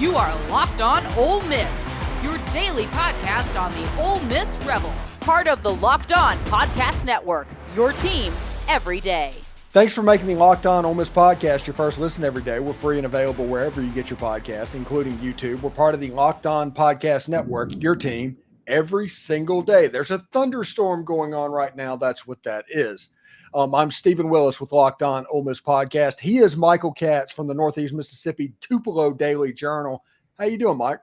You are Locked On Ole Miss, your daily podcast on the Ole Miss Rebels. Part of the Locked On Podcast Network, your team every day. Thanks for making the Locked On Ole Miss podcast your first listen every day. We're free and available wherever you get your podcast, including YouTube. We're part of the Locked On Podcast Network, your team every single day. There's a thunderstorm going on right now. That's what that is. I'm Steven Willis with Locked On Ole Miss Podcast. He is Michael Katz from the Northeast Mississippi Tupelo Daily Journal. How you doing, Mike?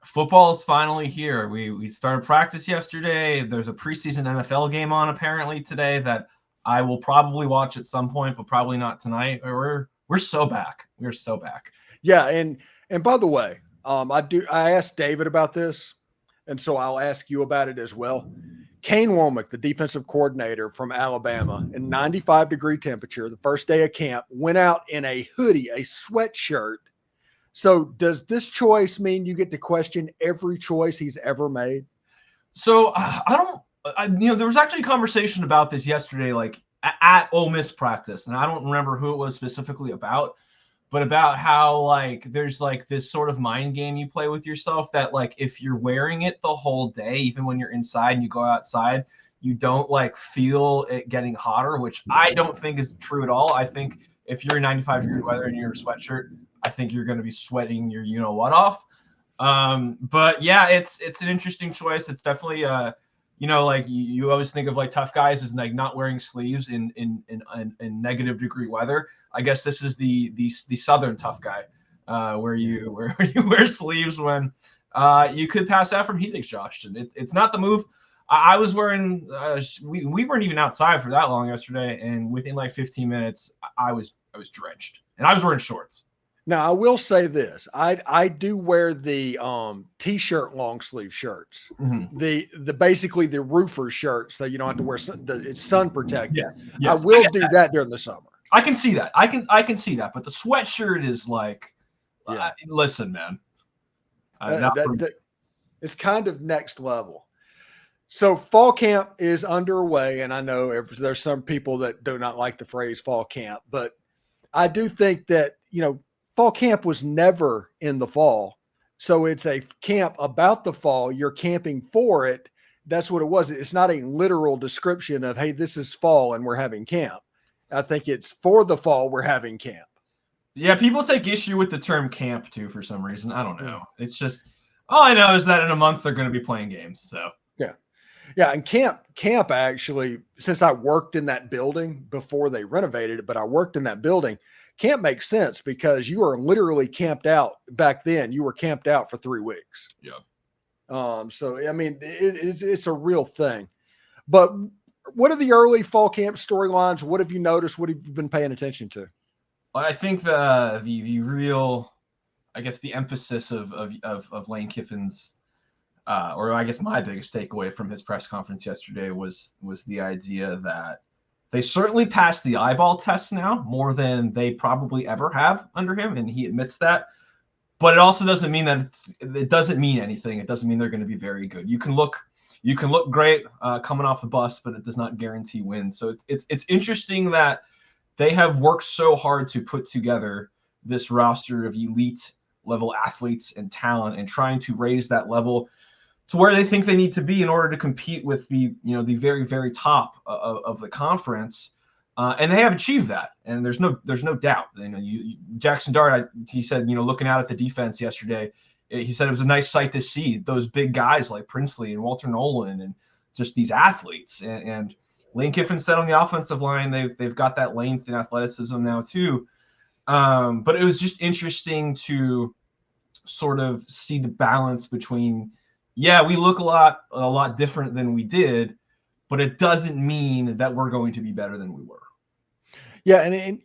Football is finally here. We started practice yesterday. There's a preseason NFL game on apparently today that I will probably watch at some point, but probably not tonight. We're so back. We're so back. Yeah, and by the way, I asked David about this, and so I'll ask you about it as well. Kane Womack, the defensive coordinator from Alabama, in 95-degree temperature, the first day of camp, went out in a hoodie, a sweatshirt. So does this choice mean you get to question every choice he's ever made? So there was actually a conversation about this yesterday, like at Ole Miss practice, and I don't remember who it was specifically about, but about how like there's like this sort of mind game you play with yourself that like if you're wearing it the whole day, even when you're inside and you go outside, you don't like feel it getting hotter, which I don't think is true at all. I think if you're in 95-degree weather and you're in a sweatshirt, I think you're going to be sweating your you know what off. But yeah, it's an interesting choice. It's definitely like you always think of like tough guys as like not wearing sleeves in negative degree weather. I guess this is the southern tough guy, where you wear sleeves when you could pass out from heat exhaustion. It's not the move. I was wearing we weren't even outside for that long yesterday, and within like 15 minutes I was drenched, and I was wearing shorts. Now, I will say this. I do wear the T-shirt long sleeve shirts, the basically the roofer shirts, so you don't have to wear it's sun protected. Yes. I will do that during the summer. I can see that. I can see that. But the sweatshirt is like, listen, man. It's kind of next level. So fall camp is underway, and I know there's some people that do not like the phrase fall camp, but I do think that, fall camp was never in the fall. So it's a camp about the fall. You're camping for it. That's what it was. It's not a literal description of, hey, this is fall and we're having camp. I think it's for the fall we're having camp. Yeah, people take issue with the term camp too for some reason. I don't know. It's just, all I know is that in a month they're going to be playing games. So yeah. And camp actually, since I worked in that building before they renovated it, but I worked in that building, camp makes sense because you are literally camped out back then. You were camped out for 3 weeks. Yeah. So, I mean, it's a real thing. But what are the early fall camp storylines? What have you noticed? What have you been paying attention to? I think the real, I guess, the emphasis of Lane Kiffin's, or I guess my biggest takeaway from his press conference yesterday was the idea that they certainly passed the eyeball test now more than they probably ever have under him, and he admits that. But it also doesn't mean that it doesn't mean anything. It doesn't mean they're going to be very good. You can look great coming off the bus, but it does not guarantee wins. So it's interesting that they have worked so hard to put together this roster of elite level athletes and talent, and trying to raise that level to where they think they need to be in order to compete with the very, very top of the conference. And they have achieved that. And there's no doubt. Jackson Dart, he said, looking out at the defense yesterday, he said it was a nice sight to see those big guys like Princely and Walter Nolan and just these athletes. And Lane Kiffin said on the offensive line, they've got that length and athleticism now too. But it was just interesting to sort of see the balance between, we look a lot different than we did, but it doesn't mean that we're going to be better than we were. Yeah, and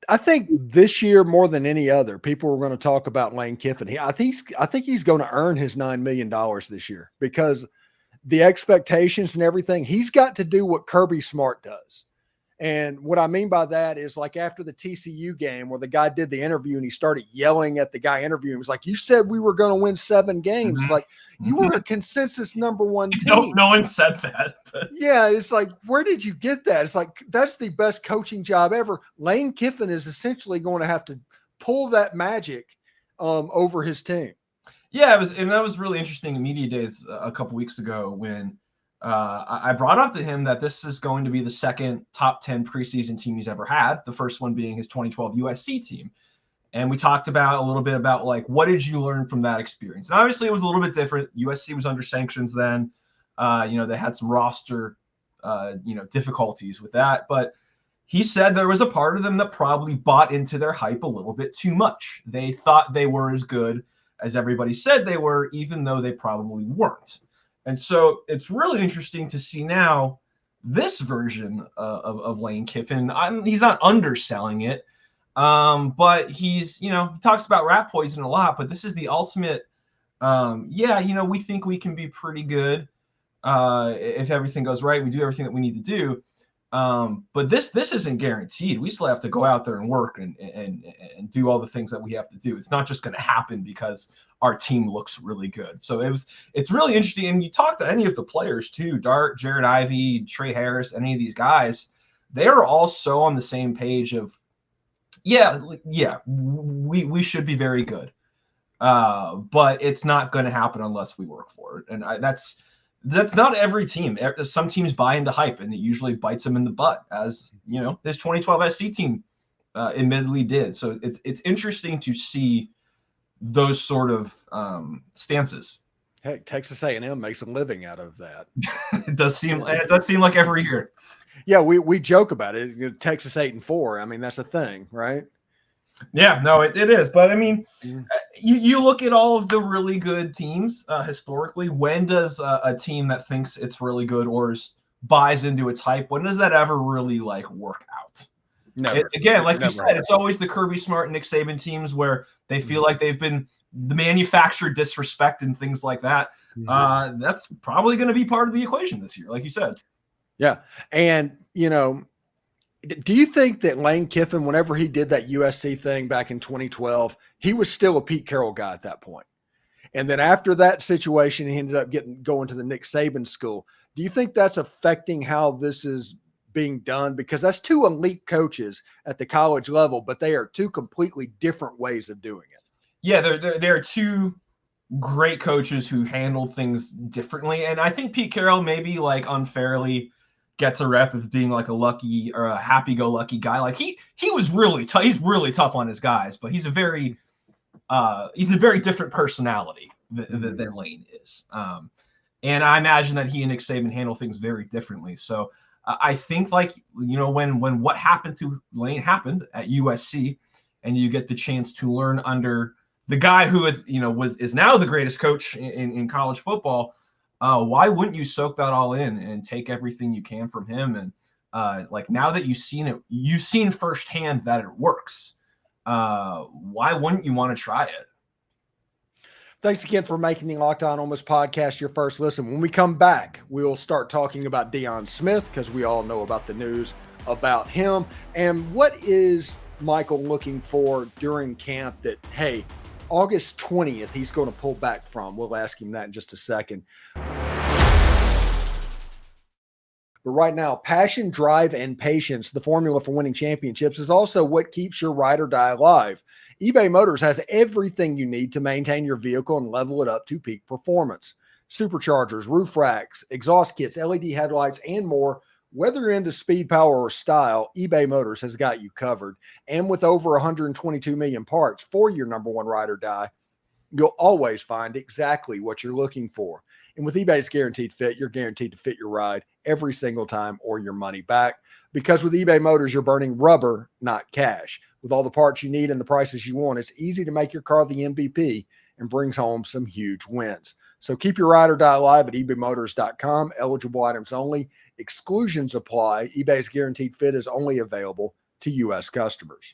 I think this year more than any other, people are going to talk about Lane Kiffin. I think he's going to earn his $9 million this year because the expectations and everything. He's got to do what Kirby Smart does. And what I mean by that is like after the TCU game where the guy did the interview and he started yelling at the guy interviewing, he was like, you said we were going to win 7 games. It's like, you were a consensus #1 team. No one said that. But. Yeah, it's like, where did you get that? It's like, that's the best coaching job ever. Lane Kiffin is essentially going to have to pull that magic over his team. Yeah, that was really interesting in media days a couple weeks ago when I brought up to him that this is going to be the second top 10 preseason team he's ever had. The first one being his 2012 USC team. And we talked a little bit about like, what did you learn from that experience? And obviously it was a little bit different. USC was under sanctions then. They had some roster, difficulties with that. But he said there was a part of them that probably bought into their hype a little bit too much. They thought they were as good as everybody said they were, even though they probably weren't. And so it's really interesting to see now this version of Lane Kiffin. He's not underselling it, but he talks about rat poison a lot, but this is the ultimate, we think we can be pretty good if everything goes right. We do everything that we need to do. But this isn't guaranteed. We still have to go out there and work and do all the things that we have to do. It's not just going to happen because our team looks really good. So it's really interesting. And you talk to any of the players too, Dart, Jared Ivey, Trey Harris, any of these guys, they are all so on the same page of, we should be very good. But it's not going to happen unless we work for it. And that's not every team. Some teams buy into hype, and it usually bites them in the butt, as this 2012 SC team admittedly did. So it's interesting to see those sort of stances. Heck, Texas A&M makes a living out of that. It does seem like every year. Yeah, we joke about it. Texas 8-4. I mean, that's a thing, right? Yeah, no, it is. But I mean, you look at all of the really good teams historically. When does a team that thinks it's really good or buys into its hype, when does that ever really like work out? Never. You said, it's always the Kirby Smart, Nick Saban teams where they feel like they've been the manufactured disrespect and things like that. That's probably going to be part of the equation this year, like you said. Yeah, and do you think that Lane Kiffin, whenever he did that USC thing back in 2012, he was still a Pete Carroll guy at that point? And then after that situation, he ended up going to the Nick Saban school. Do you think that's affecting how this is being done? Because that's two elite coaches at the college level, but they are two completely different ways of doing it. Yeah, there are two great coaches who handled things differently. And I think Pete Carroll maybe like unfairly gets a rep of being like a lucky or a happy-go-lucky guy. Like he was really tough. He's really tough on his guys, but he's a very different personality than Lane is. And I imagine that he and Nick Saban handle things very differently. So I think when what happened to Lane happened at USC, and you get the chance to learn under the guy who is now the greatest coach in college football. Why wouldn't you soak that all in and take everything you can from him? And now that you've seen firsthand that it works. Why wouldn't you want to try it? Thanks again for making the Locked On Ole Miss podcast your first listen. When we come back, we'll start talking about Deion Smith, because we all know about the news about him. And what is Michael looking for during camp that, hey, August 20th, he's going to pull back from? We'll ask him that in just a second. But right now, passion, drive, and patience, the formula for winning championships, is also what keeps your ride or die alive. eBay Motors has everything you need to maintain your vehicle and level it up to peak performance. Superchargers, roof racks, exhaust kits, LED headlights, and more. Whether you're into speed, power, or style, eBay Motors has got you covered. And with over 122 million parts for your number one ride or die, you'll always find exactly what you're looking for. And with eBay's Guaranteed Fit, you're guaranteed to fit your ride every single time or your money back. Because with eBay Motors, you're burning rubber, not cash. With all the parts you need and the prices you want, it's easy to make your car the MVP and brings home some huge wins. So keep your ride or die alive at ebaymotors.com. Eligible items only. Exclusions apply. eBay's Guaranteed Fit is only available to U.S. customers.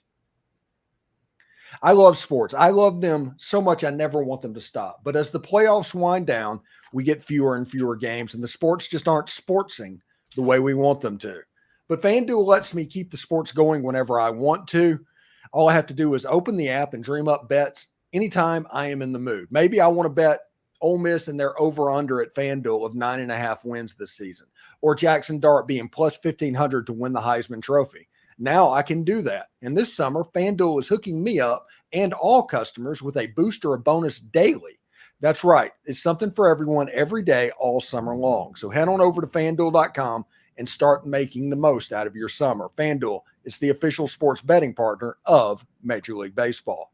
I love sports. I love them so much I never want them to stop. But as the playoffs wind down, we get fewer and fewer games, and the sports just aren't sportsing the way we want them to. But FanDuel lets me keep the sports going whenever I want to. All I have to do is open the app and dream up bets anytime I am in the mood. Maybe I want to bet Ole Miss and their over-under at FanDuel of 9.5 wins this season, or Jackson Dart being plus 1,500 to win the Heisman Trophy. Now I can do that. And this summer, FanDuel is hooking me up and all customers with a boost or a bonus daily. That's right. It's something for everyone every day, all summer long. So head on over to FanDuel.com and start making the most out of your summer. FanDuel is the official sports betting partner of Major League Baseball.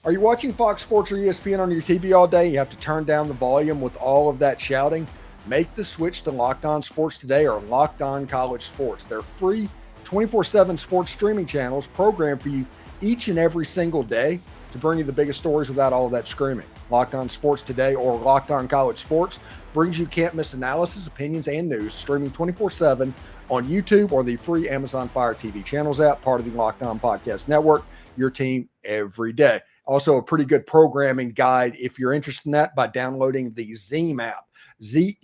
Are you watching Fox Sports or ESPN on your TV all day? You have to turn down the volume with all of that shouting? Make the switch to Locked On Sports Today or Locked On College Sports. They're free 24/7 sports streaming channels programmed for you each and every single day to bring you the biggest stories without all of that screaming. Locked On Sports Today or Locked On College Sports brings you can't-miss analysis, opinions, and news streaming 24/7 on YouTube or the free Amazon Fire TV channels app, part of the Locked On Podcast Network, your team every day. Also, a pretty good programming guide if you're interested in that by downloading the Zeam app, Zeam.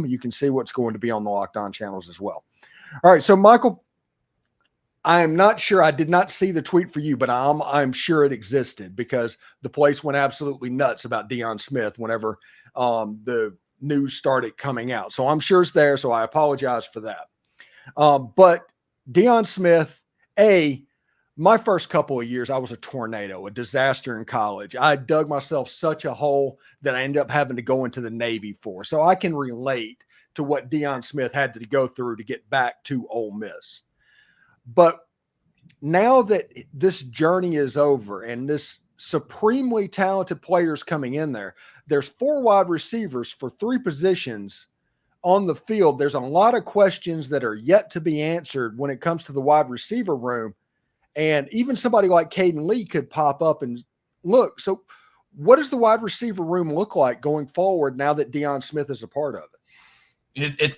You can see what's going to be on the Locked On channels as well. All right, so Michael, I am not sure. I did not see the tweet for you, but I'm sure it existed because the place went absolutely nuts about Deion Smith whenever the news started coming out. So I'm sure it's there. So I apologize for that. But Deion Smith, my first couple of years, I was a tornado, a disaster in college. I dug myself such a hole that I ended up having to go into the Navy for. So I can relate to what Deion Smith had to go through to get back to Ole Miss. But now that this journey is over and this supremely talented players coming in there's 4 wide receivers for 3 positions on the field. There's a lot of questions that are yet to be answered when it comes to the wide receiver room. And even somebody like Caden Lee could pop up and look. So what does the wide receiver room look like going forward now that Deion Smith is a part of it?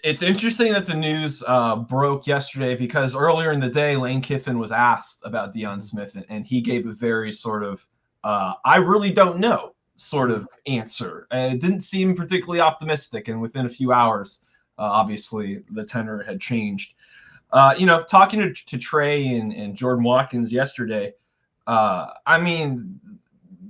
It's interesting that the news broke yesterday because earlier in the day, Lane Kiffin was asked about Deion Smith, and he gave a very sort of, I really don't know sort of answer. And it didn't seem particularly optimistic. And within a few hours, obviously, the tenor had changed. Talking to Trey and Jordan Watkins yesterday, I mean,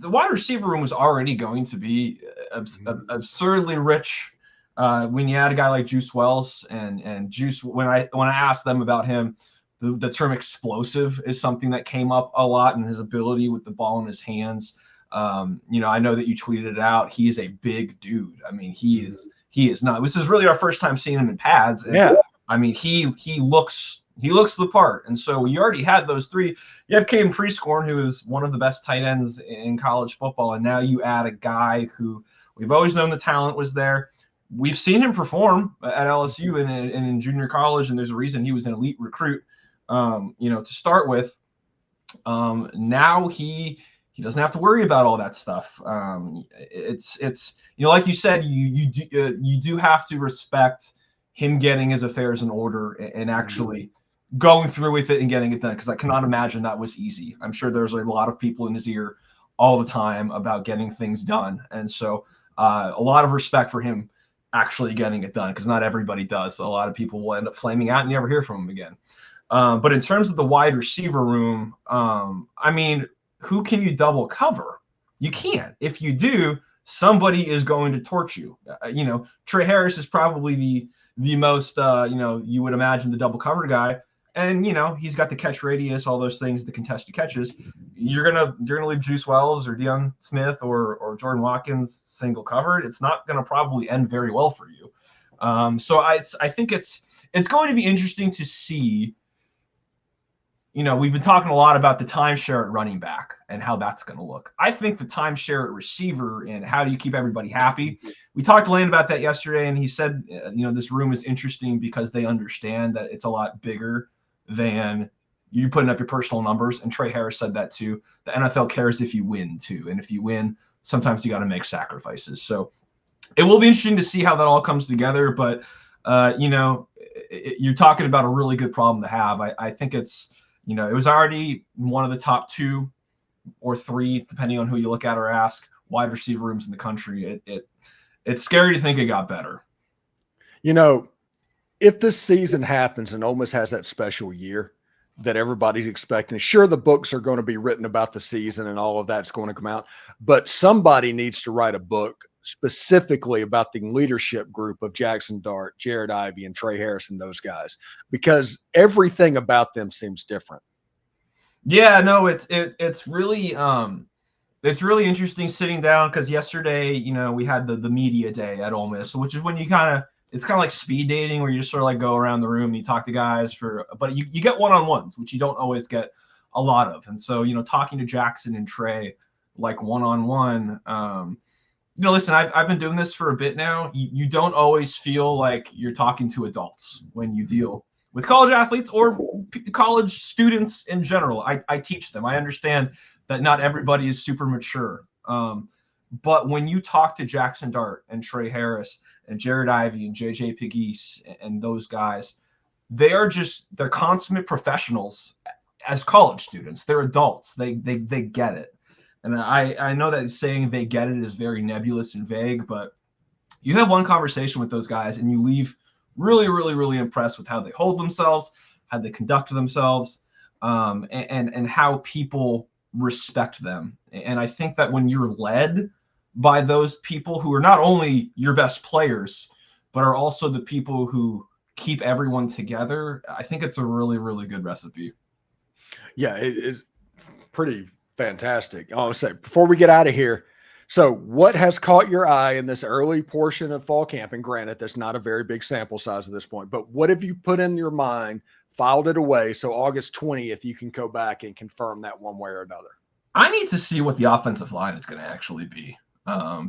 the wide receiver room was already going to be absurdly rich. When you add a guy like Juice Wells and Juice, when I asked them about him, the term explosive is something that came up a lot, and his ability with the ball in his hands. I know that you tweeted it out. He is a big dude. I mean, he is not. This is really our first time seeing him in pads. And, yeah. I mean, he looks the part. And so you already had those 3. You have Caden Prescorn, who is one of the best tight ends in college football, and now you add a guy who we've always known the talent was there. We've seen him perform at LSU and in junior college, and there's a reason he was an elite recruit, to start with. Now he doesn't have to worry about all that stuff. It's like you said, you do have to respect him getting his affairs in order and actually going through with it and getting it done, because I cannot imagine that was easy. I'm sure there's a lot of people in his ear all the time about getting things done, and so a lot of respect for him actually getting it done, because not everybody does. A lot of people will end up flaming out and you never hear from him again. But in terms of the wide receiver room, I mean, who can you double cover? You can't. If you do, somebody is going to torch you. Trey Harris is probably the most, you would imagine the double cover guy. And, he's got the catch radius, all those things, the contested catches. You're gonna leave Juice Wells or Deion Smith or Jordan Watkins single covered. It's not going to probably end very well for you. So I think it's going to be interesting to see. We've been talking a lot about the timeshare at running back and how that's going to look. I think the timeshare at receiver and how do you keep everybody happy. We talked to Lane about that yesterday, and he said, this room is interesting because they understand that it's a lot bigger than you putting up your personal numbers. And Trey Harris said that too. The NFL cares if you win too. And if you win, sometimes you got to make sacrifices. So it will be interesting to see how that all comes together. But, you're talking about a really good problem to have. I think it's, it was already one of the top 2 or 3, depending on who you look at or ask, wide receiver rooms in the country. It's scary to think it got better. If this season happens and Ole Miss has that special year that everybody's expecting, sure, the books are going to be written about the season and all of that's going to come out, but somebody needs to write a book specifically about the leadership group of Jackson Dart, Jared Ivey, and Trey Harris and those guys, because everything about them seems different. Yeah, no, it's really interesting sitting down, because yesterday, we had the media day at Ole Miss, which is when it's kind of like speed dating, where you just sort of like go around the room and you talk to guys but you get one-on-ones, which you don't always get a lot of. And so, talking to Jackson and Trey like one-on-one, listen, I've been doing this for a bit now. You don't always feel like you're talking to adults when you deal with college athletes or college students in general. I teach them. I understand that not everybody is super mature. But when you talk to Jackson Dart and Trey Harris and Jared Ivey and JJ Pegues and those guys, they're consummate professionals as college students. They're adults. They get it. And I know that saying they get it is very nebulous and vague, but you have one conversation with those guys and you leave really, really, really impressed with how they hold themselves, how they conduct themselves, and how people respect them. And I think that when you're led by those people who are not only your best players, but are also the people who keep everyone together, I think it's a really, really good recipe. Yeah, it is pretty fantastic. I'll say, before we get out of here, so what has caught your eye in this early portion of fall camp? And granted, that's not a very big sample size at this point, but what have you put in your mind, filed it away, so August 20th you can go back and confirm that one way or another? I need to see what the offensive line is going to actually be.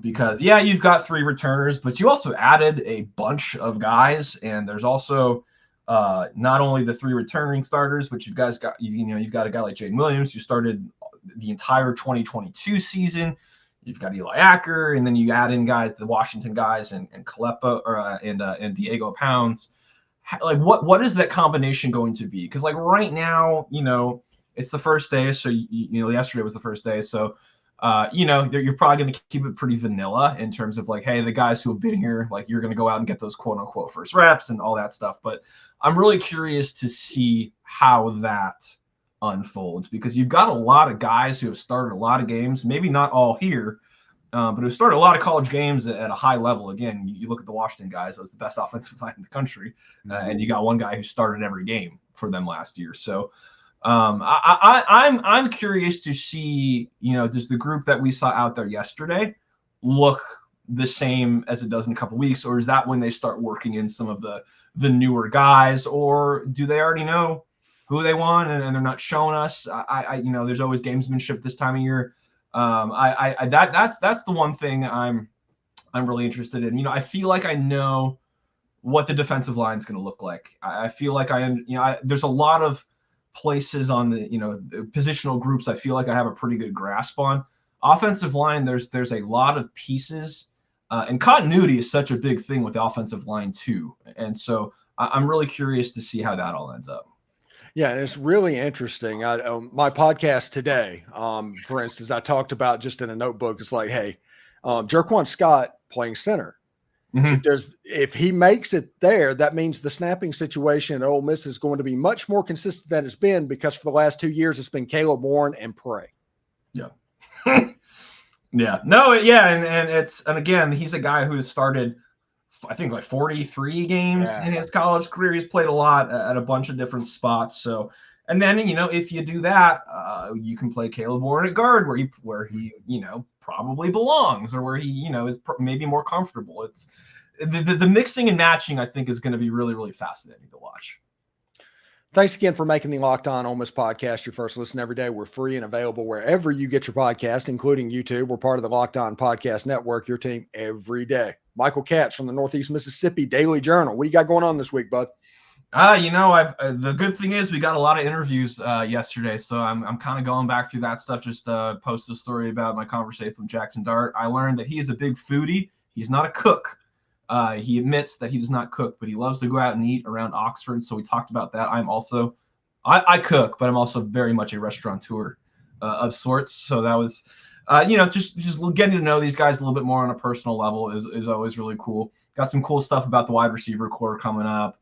Because, yeah, you've got 3 returners, but you also added a bunch of guys, and there's also not only the 3 returning starters, but you've got a guy like Jaden Williams who started the entire 2022 season. You've got Eli Acker, and then you add in guys, the Washington guys, and Kalepa and Diego Pounds. Like, what is that combination going to be? Because, like, right now, it's the first day, so yesterday was the first day, so you're probably going to keep it pretty vanilla in terms of like, hey, the guys who have been here, like, you're going to go out and get those quote unquote first reps and all that stuff. But I'm really curious to see how that unfolds, because you've got a lot of guys who have started a lot of games, maybe not all here, but who started a lot of college games at a high level. Again, you look at the Washington guys, that was the best offensive line in the country. And you got one guy who started every game for them last year. So I'm curious to see, does the group that we saw out there yesterday look the same as it does in a couple of weeks, or is that when they start working in some of the newer guys, or do they already know who they want and they're not showing us? There's always gamesmanship this time of year. That's the one thing I'm really interested in. I feel like I know what the defensive line is going to look like. I feel like there's a lot of places on the positional groups I feel like I have a pretty good grasp on. Offensive line, there's a lot of pieces, and continuity is such a big thing with the offensive line too. And so I'm really curious to see how that all ends up. Yeah, and it's really interesting. My podcast today, for instance, I talked about just in a notebook, it's like, hey, Jerquan Scott playing center. Mm-hmm. If he makes it there, that means the snapping situation at Ole Miss is going to be much more consistent than it's been, because for the last 2 years, it's been Caleb Warren and Prey. Yeah. Yeah. No, yeah. And again, he's a guy who has started, I think, like 43 games in his college career. He's played a lot at a bunch of different spots. So, and then, if you do that, you can play Caleb Warren at guard where he probably belongs, or where he, is maybe more comfortable. It's the mixing and matching, I think, is going to be really, really fascinating to watch. Thanks again for making the Locked On Ole Miss podcast your first listen every day. We're free and available wherever you get your podcast, including YouTube. We're part of the Locked On Podcast Network, your team every day. Michael Katz from the Northeast Mississippi Daily Journal. What do you got going on this week, bud? The good thing is we got a lot of interviews yesterday, so I'm kind of going back through that stuff. Just posted a story about my conversation with Jackson Dart. I learned that he is a big foodie. He's not a cook. He admits that he does not cook, but he loves to go out and eat around Oxford. So we talked about that. I cook, but I'm also very much a restaurateur of sorts. So that was, just getting to know these guys a little bit more on a personal level is always really cool. Got some cool stuff about the wide receiver core coming up.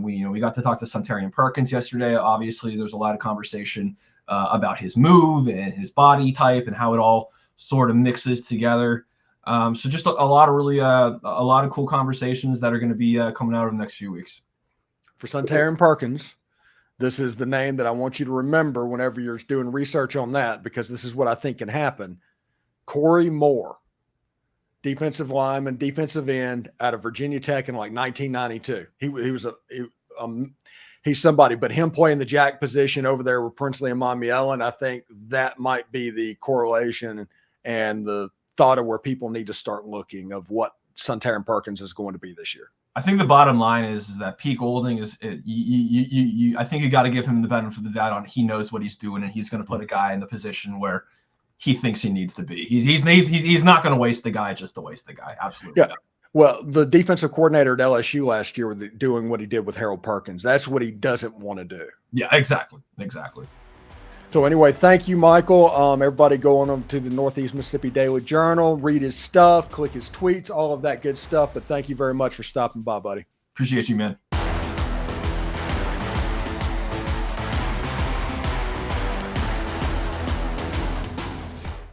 We got to talk to Sunterian Perkins yesterday. Obviously, there's a lot of conversation about his move and his body type and how it all sort of mixes together. So just a lot of really a lot of cool conversations that are going to be coming out over the next few weeks. For Sontaran Perkins, this is the name that I want you to remember whenever you're doing research on that, because this is what I think can happen. Corey Moore, defensive lineman, defensive end out of Virginia Tech in like 1992. He's somebody, but him playing the jack position over there with Princely and Monmielen, I think that might be the correlation and the thought of where people need to start looking of what Sontaran Perkins is going to be this year. I think the bottom line is that Pete Golding is I think you got to give him the benefit of the doubt on he knows what he's doing, and he's going to put a guy in the position where he thinks he needs to be. He's not going to waste the guy just to waste the guy. Absolutely. Yeah. Not. Well, the defensive coordinator at LSU last year was doing what he did with Harold Perkins. That's what he doesn't want to do. Yeah, exactly. So anyway, thank you, Michael. Everybody go on to the Northeast Mississippi Daily Journal, read his stuff, click his tweets, all of that good stuff. But thank you very much for stopping by, buddy. Appreciate you, man.